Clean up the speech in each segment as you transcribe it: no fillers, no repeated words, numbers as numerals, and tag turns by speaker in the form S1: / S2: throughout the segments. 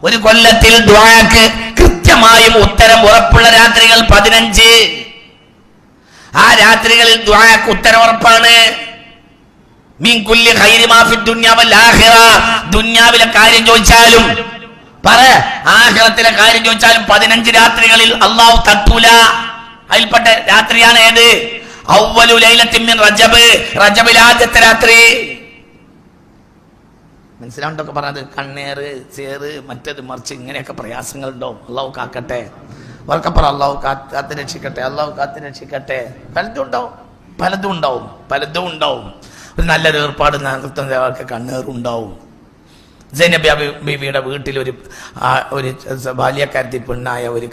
S1: ഒരു കൊല്ലത്തിൽ ദുആക്ക് കൃത്യമായും ഉത്തരം ഉറപ്പുള്ള രാത്രികൾ 15. ആ രാത്രികളിൽ ദുആക്ക് ഉത്തരം ഉറപ്പാണ്. മിൻ കുല്ലി ഖൈരി മാ ഫി ദുനിയ വൽ ആഖിറ. ദുനിയാവിലെ കാര്യം ചോദിച്ചാലും ആഖിറത്തിലെ കാര്യം ചോദിച്ചാലും 15 രാത്രികളിൽ അല്ലാഹു തട്ടൂല. അതിൽപ്പെട്ട രാത്രിയാണ് ഏത്? അവ്വലു ലൈലത്തിൻ മിൻ റജബ്. റജബിലെ ആദ്യത്തെ രാത്രി. മനസ്സിലാണ്ടൊക്കെ പറഞ്ഞത് കണ്ണേറ്, ചേറ്, മറ്റേത് മറിച്ച് ഇങ്ങനെയൊക്കെ പ്രയാസങ്ങളുണ്ടോ? അല്ലാഹു കാക്കട്ടെ. വർക്കപ്പുറം അല്ലാഹു കാത്ത് രക്ഷിക്കട്ടെ. അല്ലാഹു കാത്ത് രക്ഷിക്കട്ടെ. പലതും ഉണ്ടാവും. ഒരു നല്ലൊരു ഏർപ്പാട് നേതൃത്വം കണ്ണേറുണ്ടാവും. സൈനബ് ബീവിയുടെ വീട്ടിൽ ഒരു ബാല്യക്കാരത്തി പെണ്ണായ ഒരു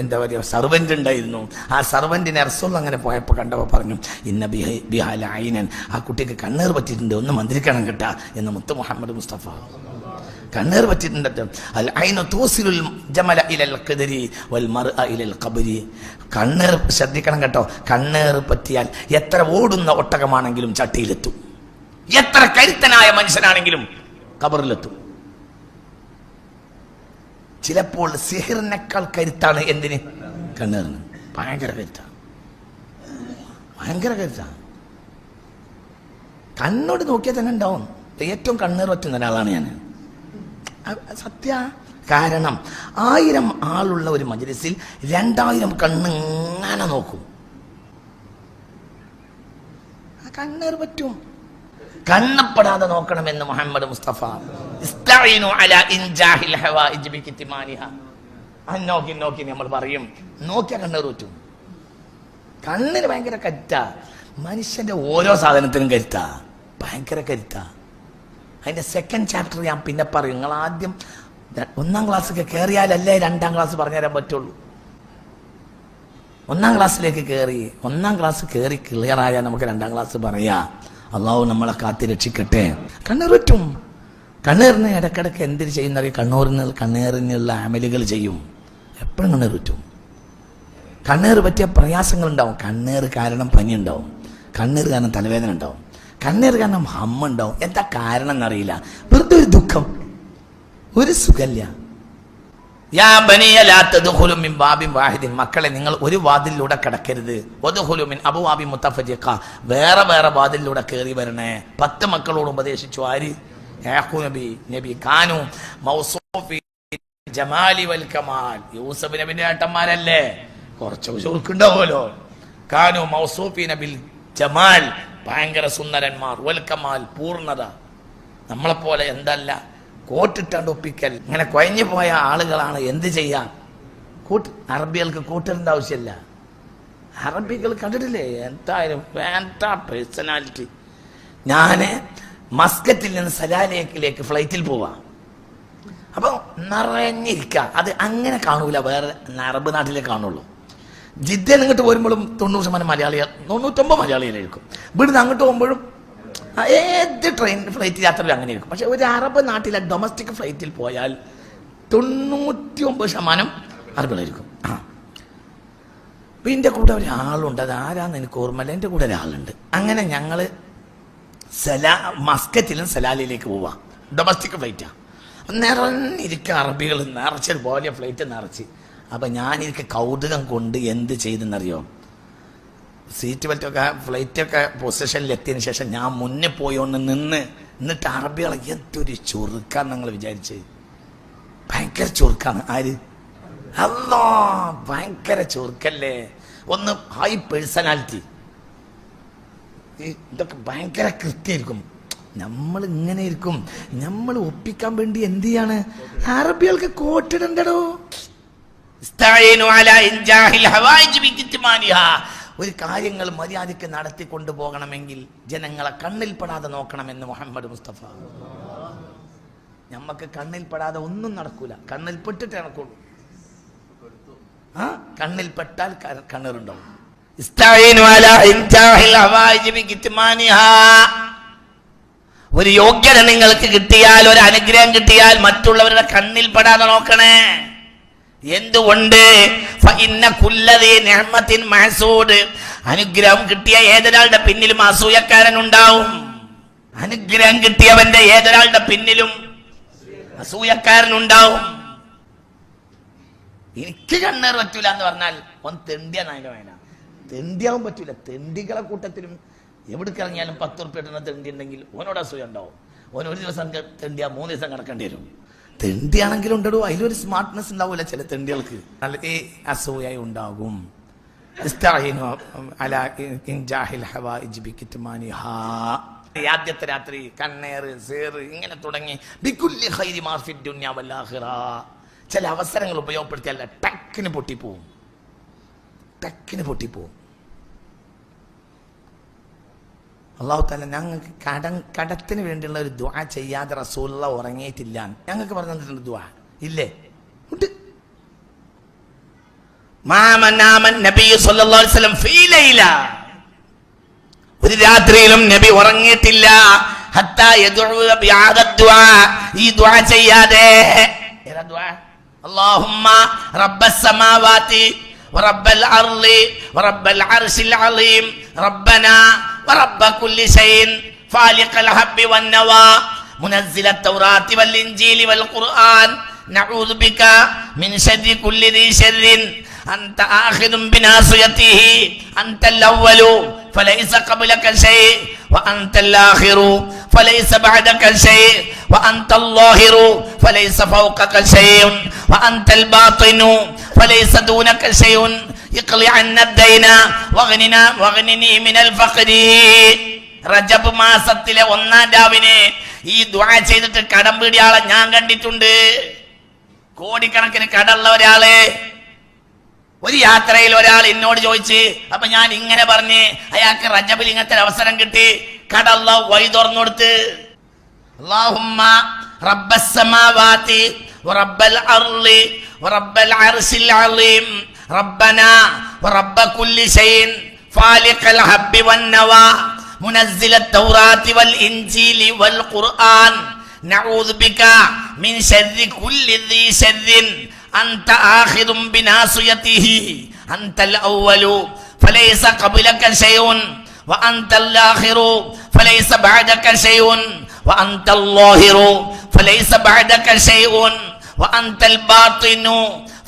S1: എന്താ പറയുക സർവന്റ് ഉണ്ടായിരുന്നു. ആ സർവന്റിനെ റസൂൽ അങ്ങനെ പോയപ്പോൾ കണ്ടപ്പോൾ പറഞ്ഞു, ഇന്ന ബിഹാല ഐനൻ, ആ കുട്ടിക്ക് കണ്ണേർ പറ്റിയിട്ടുണ്ട്, ഒന്ന് മന്ത്രിക്കണം കേട്ടാ എന്ന് മുത്ത് മുഹമ്മദ് മുസ്തഫ. കണ്ണേർ പറ്റിയിട്ടുണ്ട്. അൽ ഐനു തൂസിലുൽ ജമല ഇലൽ ഖദരി വൽ മർഅ ഇലൽ ഖബരി. കണ്ണേർ ശ്രദ്ധിക്കണം കേട്ടോ. കണ്ണേർ പറ്റിയാൽ എത്ര ഓടുന്ന ഒട്ടകമാണെങ്കിലും ചട്ടിയിലെത്തും, എത്ര കരുത്തനായ മനുഷ്യനാണെങ്കിലും ഖബറിലെത്തും. ചിലപ്പോൾ സിഹിറിനേക്കാൾ കരുത്താണ് എന്തിന്? കണ്ണേറിന്. ഭയങ്കര കരുത്താണ്. കണ്ണോട് നോക്കിയാൽ തന്നെ ഉണ്ടാവും. ഏറ്റവും കണ്ണേർ പറ്റുന്ന ഒരാളാണ് ഞാൻ. സത്യ. കാരണം 1000 ആളുള്ള ഒരു മജ്‌ലിസിൽ 2000 കണ്ണിങ്ങനെ നോക്കും. കണ്ണേർ പറ്റും. കണ്ണപ്പെടാതെ നോക്കണമെന്ന് മുഹമ്മദ് മുസ്തഫ. നോക്കി നമ്മൾ പറയും, നോക്കിയാ കണ്ണേർ പറ്റും. കണ്ണിന് ഭയങ്കര കരുത്താ. മനുഷ്യന്റെ ഓരോ സാധനത്തിനും കരുത്താ, ഭയങ്കര കരുത്താ. അതിന്റെ സെക്കൻഡ് ചാപ്റ്റർ ഞാൻ പിന്നെ പറയും. നിങ്ങൾ ആദ്യം 1ാം ക്ലാസ്സൊക്കെ കയറിയാലല്ലേ 2ാം ക്ലാസ് പറഞ്ഞുതരാൻ പറ്റുള്ളൂ. 1ാം ക്ലാസ്സിലേക്ക് കയറി 1ാം ക്ലാസ് കയറി ക്ലിയർ ആയാൽ നമുക്ക് 2ാം ക്ലാസ് പറയാ. അള്ളാഹു നമ്മളെ കാത്തി രക്ഷിക്കട്ടെ. കണ്ണേർ പറ്റും. കണ്ണേറിന് ഇടക്കിടക്ക് എന്തിന് ചെയ്യുന്ന കണ്ണേറിനുള്ള അമലുകൾ ചെയ്യും. എപ്പോഴും കണ്ണേർ പറ്റും. കണ്ണേർ പറ്റിയ പ്രയാസങ്ങൾ ഉണ്ടാവും. കണ്ണേർ കാരണം പനി ഉണ്ടാവും, കണ്ണേർ കാരണം തലവേദന ഉണ്ടാവും, കണ്ണേർ കാരണം ഹമ്മ ഉണ്ടാവും. എന്താ കാരണം എന്നറിയില്ല. വെറുതെ ഒരു ദുഃഖം, ഒരു സുഖല്ല. യാ ബനിയ ലാ തദ്ഖുലു മിൻ ബാബിൻ വാഹിദിൻ. മക്കളെ, നിങ്ങൾ ഒരു വാതിലിലൂടെ കടക്കരുത്. വദ്ഖുലു മിൻ അബ്വാബിൻ മുതഫരിഖ. വേറെ വേറെ വാതിലിലൂടെ കയറി വരണേ. 10 മക്കളോട് ഉപദേശിച്ചു. ആര്? യാഖൂബ് നബി. കാനു മൗസൂഫി ജമാലി വൽ കമാൽ. യൂസഫ് നബിന്റെ ഏട്ടന്മാരല്ലേ, കുറച്ച് ചുരുക്കുണ്ടാവുമല്ലോ. കാനു മൗസൂഫിന ബിൽ ജമാൽ, ഭയങ്കര സുന്ദരന്മാർ. വൽ കമാൽ, പൂർണ്ണത. നമ്മളെപ്പോലെ എന്തല്ല കോട്ടിട്ടാണ്ട് ഒപ്പിക്കൽ, ഇങ്ങനെ കുഴഞ്ഞു പോയ ആളുകളാണ്. എന്ത് ചെയ്യാം? അറബികൾക്ക് കൂട്ടറിന്റെ ആവശ്യമില്ല. അറബികൾ കണ്ടിട്ടില്ലേ എന്തായാലും വേണ്ട പേഴ്സണാലിറ്റി. ഞാൻ മസ്കറ്റിൽ നിന്ന് സലാലേക്കിലേക്ക് ഫ്ലൈറ്റിൽ പോവാ. അപ്പോൾ നിറഞ്ഞിരിക്കുക. അത് അങ്ങനെ കാണൂല, വേറെ അറബ് നാട്ടിലേ കാണുള്ളൂ. ജിദ്ദയിൽ ഇങ്ങോട്ട് വരുമ്പോഴും 90% മലയാളികൾ, 99 മലയാളികളായിരിക്കും. ഇവിടുന്ന് അങ്ങോട്ട് പോകുമ്പോഴും ഏത് ട്രെയിൻ ഫ്ലൈറ്റ് യാത്രയിൽ അങ്ങനെ ഇരിക്കും. പക്ഷെ ഒരു അറബ് നാട്ടിലെ ഡൊമസ്റ്റിക് ഫ്ലൈറ്റിൽ പോയാൽ 99% അറബികളായിരിക്കും. അപ്പം എൻ്റെ കൂടെ ഒരാളുണ്ട്. അത് ആരാന്ന് എനിക്ക് ഓർമ്മയില്ല. എൻ്റെ കൂടെ ഒരാളുണ്ട്. അങ്ങനെ ഞങ്ങൾ മസ്കറ്റിലും സലാലിലേക്ക് പോവാം. ഡൊമസ്റ്റിക് ഫ്ലൈറ്റാണ്. നിറഞ്ഞിരിക്കുക അറബികൾ, നിറച്ചൊരു പോലെ ഫ്ലൈറ്റ് നിറച്ച്. അപ്പം ഞാനിരിക്കുക കൗതുകം കൊണ്ട് എന്ത് ചെയ്തെന്നറിയോ? സീറ്റ് ബെൽറ്റൊക്കെ ഫ്ലൈറ്റൊക്കെ പൊസിഷനിൽ എത്തിയതിന് ശേഷം ഞാൻ മുന്നേ പോയോണ്ട് എന്നിട്ട് അറബികളെ എന്തൊരു ചുരുക്കാന്ന് നിങ്ങൾ വിചാരിച്ച്. ഭയങ്കര ചുരുക്കാണ്. ആര്? അല്ലാ, ഭയങ്കര ചുരുക്കല്ലേ. ഒന്ന് ഹൈ പേഴ്സണാലിറ്റി. ഇതൊക്കെ ഭയങ്കര കൃത്യമായിരിക്കും. നമ്മൾ ഇങ്ങനെ ഇരിക്കും. നമ്മൾ ഒപ്പിക്കാൻ വേണ്ടി എന്ത് ചെയ്യാണ്? അറബികൾക്ക് കോട്ടിടണ്ടോ. ഒരു കാര്യങ്ങൾ മര്യാദയ്ക്ക് നടത്തിക്കൊണ്ടു പോകണമെങ്കിൽ ജനങ്ങളെ കണ്ണിൽപ്പെടാതെ നോക്കണമെന്ന് മുഹമ്മദ് മുസ്തഫ. നമുക്ക് കണ്ണിൽപ്പെടാതെ ഒന്നും നടക്കൂല. കണ്ണിൽപ്പെട്ടിട്ട് നടക്കുള്ളൂ. കണ്ണിൽപ്പെട്ടാൽ കണ്ണീറുണ്ടാവും. ഒരു യോഗ്യത നിങ്ങൾക്ക് കിട്ടിയാൽ, ഒരു അനുഗ്രഹം കിട്ടിയാൽ മറ്റുള്ളവരുടെ കണ്ണിൽപ്പെടാതെ നോക്കണേ. എന്തുകൊണ്ട്? അനുഗ്രഹം കിട്ടിയ ഏതൊരാളുടെ പിന്നിലും അസൂയക്കാരൻ ഉണ്ടാവും. അനുഗ്രഹം കിട്ടിയവന്റെ ഏതൊരാളുടെ പിന്നിലും അസൂയക്കാരൻ ഉണ്ടാവും. എനിക്ക് കണ്ണേർ പറ്റൂല എന്ന് പറഞ്ഞാൽ ഒന്ന് തെണ്ടിയ നായന്റെ വേന. തെണ്ടിയാവും പറ്റൂല. തെണ്ടികളെ കൂട്ടത്തിലും എവിടേക്ക് ഇറങ്ങിയാലും 10 ഉറുപ്പിക ഇടുന്ന തെണ്ടി ഉണ്ടെങ്കിൽ ഓനോട് അസൂയ ഉണ്ടാവും. ഓൻ ഒരു ദിവസം തെണ്ടിയാ 3 ദിവസം കിടക്കേണ്ടി വരും. തെണ്ടിയാണെങ്കിലും ഉണ്ടോ അതിലൊരു സ്മാർട്ട്നെസ് ഉണ്ടാവൂല ചില തെണ്ടികൾക്ക്. നല്ല അസൂയ ഉണ്ടാകും. ആദ്യത്തെ രാത്രി കണ്ണേറ് സേറ് ഇങ്ങനെ തുടങ്ങി ചില അവസരങ്ങൾ ഉപയോഗപ്പെടുത്തിയല്ല ടക്കിന് പൊട്ടിപ്പോവും. അള്ളാഹു തആല ഞങ്ങൾക്ക് കടത്തിന് വേണ്ടിയുള്ള ഒരു ദുആ ചെയ്യാതെ റസൂലുള്ളാഹി ഉറങ്ങിയിട്ടില്ല. ഞങ്ങൾക്ക് പറഞ്ഞു തന്നിട്ടുണ്ട് ദുആ ഇല്ലേ? ഉണ്ട്. ഒരു രാത്രിയിലും നബി ഉറങ്ങിയിട്ടില്ല. ഈ ദുആ ചെയ്യാതെ اللهم رب السماوات ورب الأرض ورب العرش العظيم ربنا ورب كل شيء فالق الحب والنوى منزل التوراة والإنجيل والقرآن نعوذ بك من شر كل ذي شر أنت آخذ بناصيته أنت الأول فليس قبلك شيء وأنت الآخر فليس بعدك شيء وأنت الظاهر فليس فوقك شيء وأنت الباطن فليس دونك شيء اقض عنا الدين واغنني من الفقر. റജബ് മാസത്തിലെ 1-ാം രാവിനെ ഈ ദുആ ചെയ്തിട്ട് കടം വീടിയ ആളെ ഞാൻ കണ്ടിട്ടുണ്ട്. കോടിക്കണക്കിന് കടമുള്ള ഒരാള്. ഒരു യാത്രയിൽ ഒരാൾ എന്നോട് ചോദിച്ച്, അപ്പൊ ഞാൻ ഇങ്ങനെ പറഞ്ഞ് അയാൾക്ക് റജബിൽ ഇങ്ങനത്തെ അവസരം കിട്ടി. കട അല്ലാഹു വഴി തുറന്നു കൊടുത്ത്. അല്ലാഹുമ്മ റബ്ബസ് സമാവാതി വറബ്ബൽ അർളി വറബ്ബൽ അർശിൽ അളീം റബ്ബനാ വറബ്ബ കുല്ലി ഷൈഇൻ ഫാലിഖൽ ഹബ്ബി വന്നവാ മുനസ്സിലത് തൗറാത്തി വൽ ഇൻജീലി വൽ ഖുർആൻ നഊദു ബിക മിൻ ശർരി കുല്ലി ദീ ശർരിൻ അൻത ആഖിദും ബിനാസിയതിഹി അൻതൽ അവ്വലു ഫലൈസ ഖബലക ശൈഉൻ വഅൻതൽ ആഖിറു ഫലൈസ ബഅദക ശൈഉൻ വഅൻതൽ ളാഹിറു ഫലൈസ ബഅദക ശൈഉൻ വഅൻതൽ ബാത്തിനു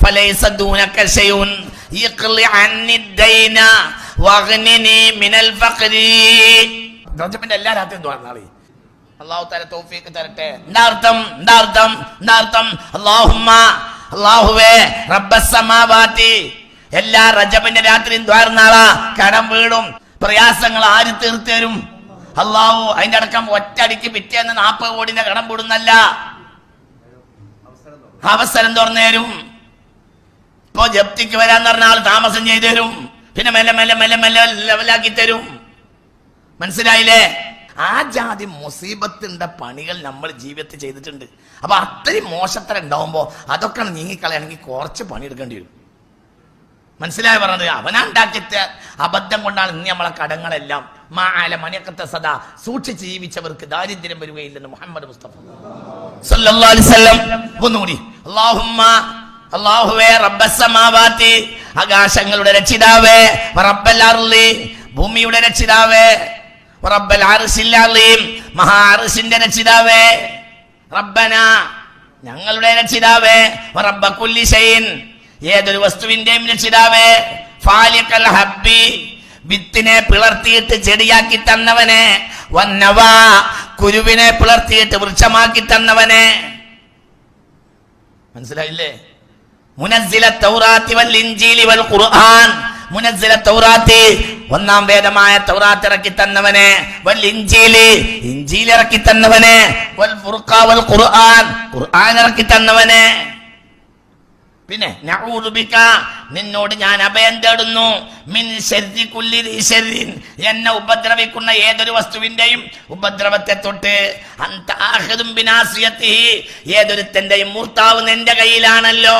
S1: ഫലൈസ ദൂനക ശൈഉൻ ഇഖ്ലി അന്നി ദൈന വഗ്നിനി മിനൽ ഫഖരി. റജബിന്റെ എല്ലാ രാത്രിയും ദുആ നാളെ അല്ലാഹു തആല തൗഫീഖ് തരട്ടെ. എന്താർത്ഥം അല്ലാഹുമ്മ അല്ലാഹുവേ റബ്ബസ് സമാവാതി. എല്ലാ റജബിന്റെ രാത്രിയും ദുആ നാളാ. കടം വീടും പ്രയാസങ്ങൾ ആര് തീർത്തരും? അല്ലാഹു. അതിന്റെ അടക്കം ഒറ്റയടിക്ക് പിറ്റേന്ന് 40 കോടിന്റെ കടം വീടുന്നല്ല, അവസരം തുറന്നു തരും. ഇപ്പൊ ജപ്തിക്ക് വരാന്ന് പറഞ്ഞ ആൾ താമസം ചെയ്തു തരും. പിന്നെ മെല്ലെ മെല്ലെ മെല്ലെ മെല്ലെ ലെവലാക്കി തരും. മനസ്സിലായില്ലേ? ആ ജാതി മുസീബത്തിന്റെ പണികൾ നമ്മൾ ജീവിതത്തിൽ ചെയ്തിട്ടുണ്ട്. അപ്പൊ അത്രയും മോശത്തരം ഉണ്ടാവുമ്പോ അതൊക്കെ നീങ്ങിക്കളയാണെങ്കിൽ കുറച്ച് പണിയെടുക്കേണ്ടി വരും. മനസ്സിലായി പറഞ്ഞത്? അവനുണ്ടാക്കിയ അബദ്ധം കൊണ്ടാണ് ഇന്ന് നമ്മളെ കടങ്ങളെല്ലാം മാല മണിയക്കത്തെ സദാ സൂക്ഷിച്ച് ജീവിച്ചവർക്ക് ദാരിദ്ര്യം വരികയില്ലെന്ന് മുഹമ്മദ് മുസ്തഫ സല്ലല്ലാഹു അലൈഹി വസല്ലം. ഒന്നുകൂടി അല്ലാഹുമ്മ അല്ലാഹുവേ റബ്ബസ് സമാവാതി, ആകാശങ്ങളുടെ രക്ഷിതാവേ, റബ്ബൽ അർളി, ഭൂമിയുടെ രക്ഷിതാവേ, റബ്ബൽ അർശിൽ അളീം, മഹാ അർശിന്റെ രക്ഷിതാവേ, റബ്ബന ഞങ്ങളുടെ രക്ഷിതാവേ, റബ്ബ കുല്ലി ഷൈഇൻ ഏതൊരു വസ്തുവിന്റെയും രക്ഷിതാവേ, ഫാലിഖൽ ഹബ്ബി വിത്തിനെ പിളർത്തിയിട്ട് ചെടിയാക്കി തന്നവനെ, വന്നവാ കുരുവിനെ പിളർത്തിയിട്ട് വൃക്ഷമാക്കി തന്നവനെ. മനസ്സിലായില്ലേ? മുനസ്സിലത് തൗറാത്തി വൽ ഇൻജീലി വൽ ഖുർആൻ. മുനസ്സിലത് തൗറാത്തി 1-ാം വേദമായ തൗറാത്ത് ഇറക്കി തന്നവനെ, വൽ ഇൻജീലി ഇൻജീൽ ഇറക്കി തന്നവനെ, വൽ ഫുർഖാ വൽ ഖുർആൻ ഖുർആൻ ഇറക്കി തന്നവനെ. പിന്നെ നഊദു ബിക നിന്നോട് ഞാൻ അഭയം തേടുന്നു, മിൻ ശർരി കുല്ലി ദീ ശർരിൻ എന്നെ ഉപദ്രവിക്കുന്ന ഏതൊരു വസ്തുവിന്റെയും ഉപദ്രവത്തെ തൊട്ട്, അൻത ആഖിദും ബിനാസിയതിഹി ഏതൊരുത്തന്റെയും മൂർത്താവ് നിന്റെ കയ്യിലാണല്ലോ,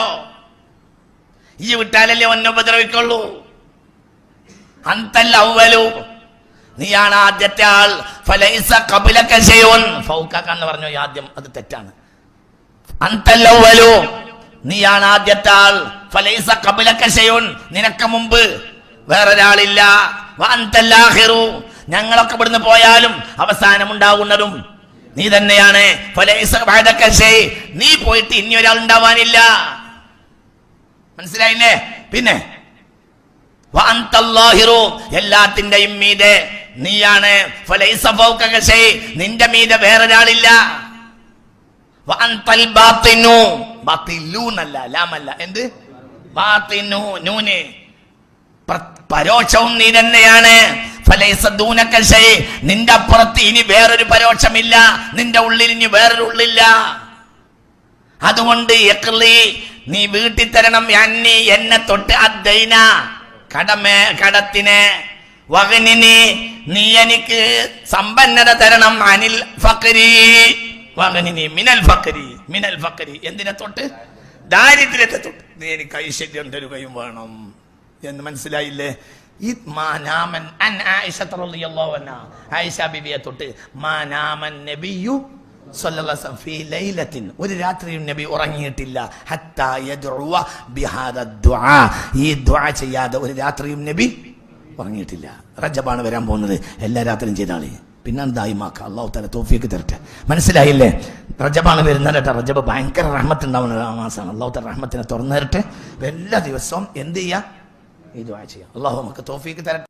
S1: ഈ വിട്ടാലല്ലേ ഒന്നെ ഉപദ്രവിക്കുള്ളൂ. അൻതൽ അവ്വലു നീയാണ് ആദ്യത്തെ ആൾ, ഫലൈസ ഖബലക ശൈഉൻ ഫൗകക എന്ന് പറഞ്ഞു ആദ്യം, അത് തെറ്റാണ്. അൻതൽ അവ്വലു നീയാണ് ആദ്യത്തെ ആൾ, ഫലൈസ ഖബലക ശൈഉൻ നിനക്ക് മുമ്പ് വേറൊരാളില്ല, വഅൻതൽ ആഖിറു ഞങ്ങളൊക്കെ ഇവിടുന്ന് പോയാലും അവസാനം ഉണ്ടാകുന്നതും നീ തന്നെയാണ്, ഫലൈസ ബഅദക ശൈ നീ പോയിട്ട് ഇനി ഒരാൾ ഉണ്ടാവാനില്ല. മനസ്സിലായില്ലേ? പിന്നെ എല്ലാത്തിന്റെയും മീതെ നീയാണ്. നിന്റെ മീതെ വേറൊരാളില്ല. എന്ത് പരോക്ഷവും നീ തന്നെയാണ്. നിന്റെ അപ്പുറത്ത് ഇനി വേറൊരു പരോക്ഷമില്ല, നിന്റെ ഉള്ളിൽ ഇനി വേറൊരു ഉള്ളില്ല. അതുകൊണ്ട് നീ വീട്ടിൽ തരണം എന്നെ തൊട്ട് അദ്ദൈന കടത്തിനെ, വഗ്നിനി നീ എനിക്ക് സമ്പന്നത തരണം, അനിൽ ഫഖരി വഗ്നിനി മിനൽ ഫഖരി എന്തിനെ തൊട്ട്? ദാരിദ്ര്യത്തെ തൊട്ട്. നീ എനിക്ക് ഐശ്വര്യം തരുകയും വേണം എന്ന് മനസ്സിലായില്ലേ? ആയിഷ ബിബിയെ തൊട്ട് മാനാമൻ നബിയു ഒരു രാത്രിയും നബി ഉറങ്ങിയിട്ടില്ല. ഈ ദുആ ചെയ്യാതെ ഒരു രാത്രിയും നബി ഉറങ്ങിയിട്ടില്ല. റജബാണ് വരാൻ പോകുന്നത്, എല്ലാ രാത്രിയും ചെയ്താളി. പിന്നെ ദായിമാക്ക അള്ളാഹു തആല തൗഫീഖ് തരട്ടെ. മനസ്സിലായില്ലേ? റജബാണ് വരുന്നത് കേട്ടോ. റജബ് ഭയങ്കര റഹ്മത്ത് ഉണ്ടാവുന്ന മാസമാണ്. അള്ളാഹു തആല റഹ്മത്തിനെ തുറന്നു തരട്ടെ. എല്ലാ ദിവസവും എന്ത് ചെയ്യാം? ഈ ദുആ ചെയ്യാം. അള്ളാഹു നമുക്ക് തൗഫീഖ് തരട്ടെ.